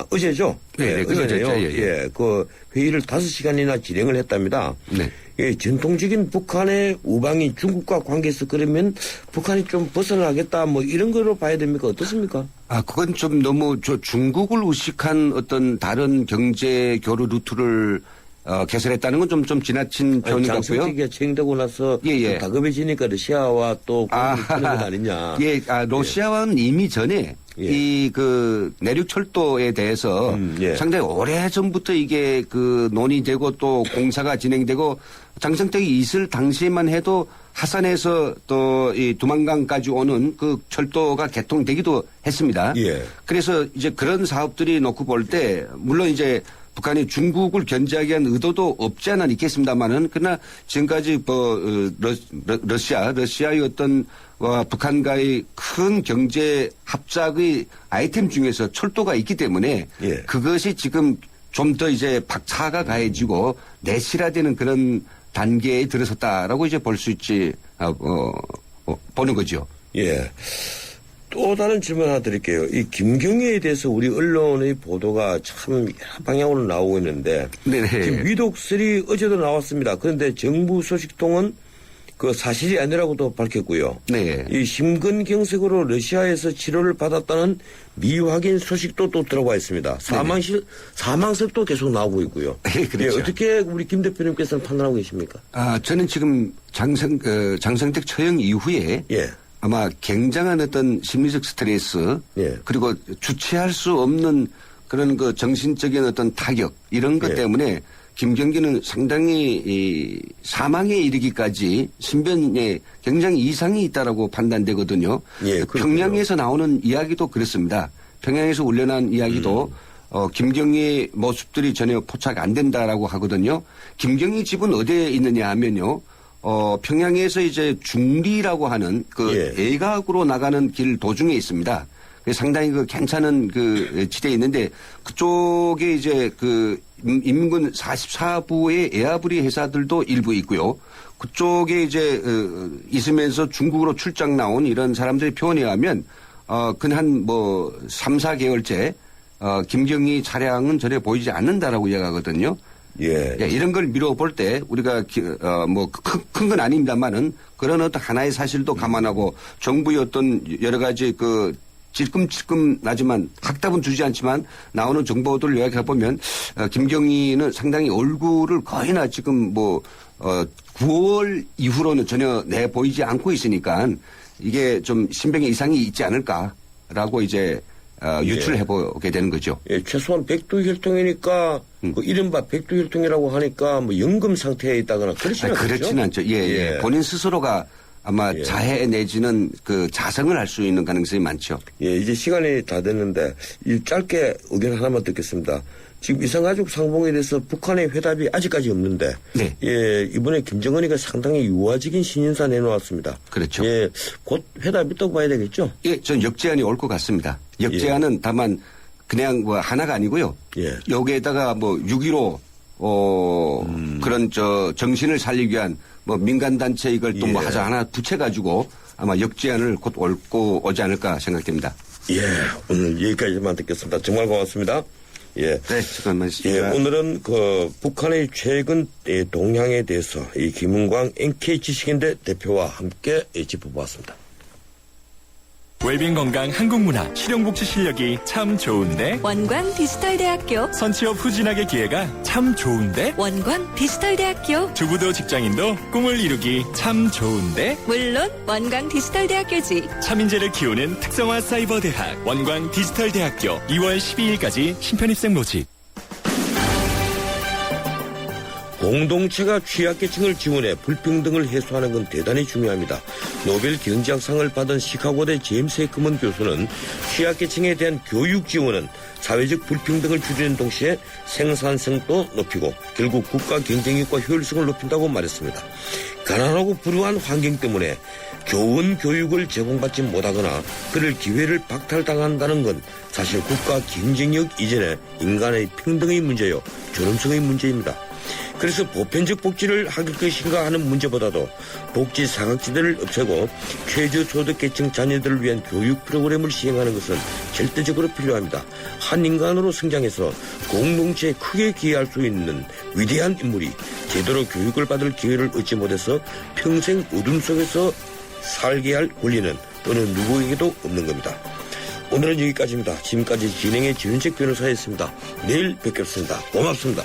어제죠? 네, 어제네요. 예. 그 회의를 5시간이나 진행을 했답니다. 네. 예, 전통적인 북한의 우방인 중국과 관계에서 그러면 북한이 좀 벗어나겠다 뭐 이런 거로 봐야 됩니까? 어떻습니까? 그건 좀 너무 중국을 의식한 어떤 다른 경제 교류 루트를 개설했다는 건 좀 지나친 표현 같고요. 장성택이 채용되고 나서 다급해지니까 러시아와 또 관계를 푸는 건 아니냐. 러시아와는 이미 전에 이 그 내륙 철도에 대해서 상당히 오래 전부터 이게 그 논의되고 또 공사가 진행되고 장성택이 있을 당시에만 해도 하산에서 또 이 두만강까지 오는 그 철도가 개통되기도 했습니다. 그래서 이제 그런 사업들이 놓고 볼 때 물론 이제 북한이 중국을 견제하기 위한 의도도 없지 않아 있겠습니다만은 그러나 지금까지 러시아의 어떤 북한과의 큰 경제 합작의 아이템 중에서 철도가 있기 때문에 그것이 지금 좀 더 이제 박차가 가해지고 내실화되는 그런 단계에 들어섰다라고 이제 볼 수 있지 보는 거죠. 예. 또 다른 질문 하나 드릴게요. 이 김경애에 대해서 우리 언론의 보도가 참 여러 방향으로 나오고 있는데 지금 위독설이 어제도 나왔습니다. 그런데 정부 소식통은 그 사실이 아니라고도 밝혔고요. 이 심근경색으로 러시아에서 치료를 받았다는 미확인 소식도 또 들어와 있습니다. 사망설도 계속 나오고 있고요. 그렇죠. 어떻게 우리 김 대표님께서는 판단하고 계십니까? 저는 지금 장성택 처형 이후에 아마 굉장한 어떤 심리적 스트레스 그리고 주체할 수 없는 그런 그 정신적인 어떤 타격 이런 것 때문에 김경기는 상당히 이 사망에 이르기까지 신변에 굉장히 이상이 있다라고 판단되거든요. 평양에서 나오는 이야기도 그렇습니다. 평양에서 울려난 이야기도 김경희의 모습들이 전혀 포착 안 된다라고 하거든요. 김경희 집은 어디에 있느냐 하면요. 평양에서 이제 중리라고 하는 그 애각으로 나가는 길 도중에 있습니다. 상당히 그 괜찮은 그 지대에 있는데 그쪽에 이제 그 인민군 44부의 에아브리 회사들도 일부 있고요. 그쪽에 이제 있으면서 중국으로 출장 나온 이런 사람들의 표현에 의하면 그한 뭐 3, 4개월째 김경희 차량은 전혀 보이지 않는다라고 이야기하거든요. 예. 이런 걸 미뤄볼 때 우리가 뭐 큰 건 아닙니다만은 그런 어떤 하나의 사실도 감안하고 정부의 어떤 여러 가지 그 찔끔찔끔 나지만 확답은 주지 않지만 나오는 정보들을 요약해 보면 김경희는 상당히 얼굴을 거의나 지금 뭐 9월 이후로는 전혀 내 보이지 않고 있으니까 이게 좀 신병의 이상이 있지 않을까라고 이제 유출해 보게 되는 거죠. 예, 최소한 백두혈통이니까 그 이른바 백두혈통이라고 하니까 뭐 연금 상태에 있다거나 그렇지는 않죠. 그렇지는 않죠. 예. 본인 스스로가 아마 자해 내지는 그 자성을 할 수 있는 가능성이 많죠. 예, 이제 시간이 다 됐는데 짧게 의견 하나만 듣겠습니다. 지금 이산가족 상봉에 대해서 북한의 회답이 아직까지 없는데, 예, 이번에 김정은이가 상당히 유화적인 신인사 내놓았습니다. 그렇죠. 예, 곧 회답이 있다고 봐야 되겠죠? 예, 전 역제안이 올 것 같습니다. 역제안은 다만 그냥 뭐 하나가 아니고요. 여기에다가 뭐 6.15 그런 정신을 살리기 위한 뭐 민간단체 이걸 또 뭐 하나 붙여가지고 아마 역제안을 곧 오지 않을까 생각됩니다. 예, 오늘 여기까지만 듣겠습니다. 정말 고맙습니다. 예. 네, 잠깐만. 예, 오늘은 그 북한의 최근 동향에 대해서 이 김은광 NK 지식인대 대표와 함께 짚어보았습니다. 웰빙 건강 한국문화 실용복지 실력이 참 좋은데 원광 디지털대학교 선취업 후진학의 기회가 참 좋은데 원광 디지털대학교 주부도 직장인도 꿈을 이루기 참 좋은데 물론 원광 디지털대학교지. 차민재를 키우는 특성화 사이버대학 원광 디지털대학교 2월 12일까지 신편입생 모집. 공동체가 취약계층을 지원해 불평등을 해소하는 건 대단히 중요합니다. 노벨 경제학상을 받은 시카고대 제임스 해크먼 교수는 취약계층에 대한 교육 지원은 사회적 불평등을 줄이는 동시에 생산성도 높이고 결국 국가 경쟁력과 효율성을 높인다고 말했습니다. 가난하고 불우한 환경 때문에 좋은 교육을 제공받지 못하거나 그럴 기회를 박탈당한다는 건 사실 국가 경쟁력 이전에 인간의 평등의 문제요, 존엄성의 문제입니다. 그래서 보편적 복지를 하길 것인가 하는 문제보다도 복지 사각지대를 없애고 최저소득계층 자녀들을 위한 교육 프로그램을 시행하는 것은 절대적으로 필요합니다. 한 인간으로 성장해서 공동체에 크게 기여할 수 있는 위대한 인물이 제대로 교육을 받을 기회를 얻지 못해서 평생 어둠 속에서 살게 할 권리는 어느 누구에게도 없는 겁니다. 오늘은 여기까지입니다. 지금까지 진행의 지윤책 변호사였습니다. 내일 뵙겠습니다. 고맙습니다.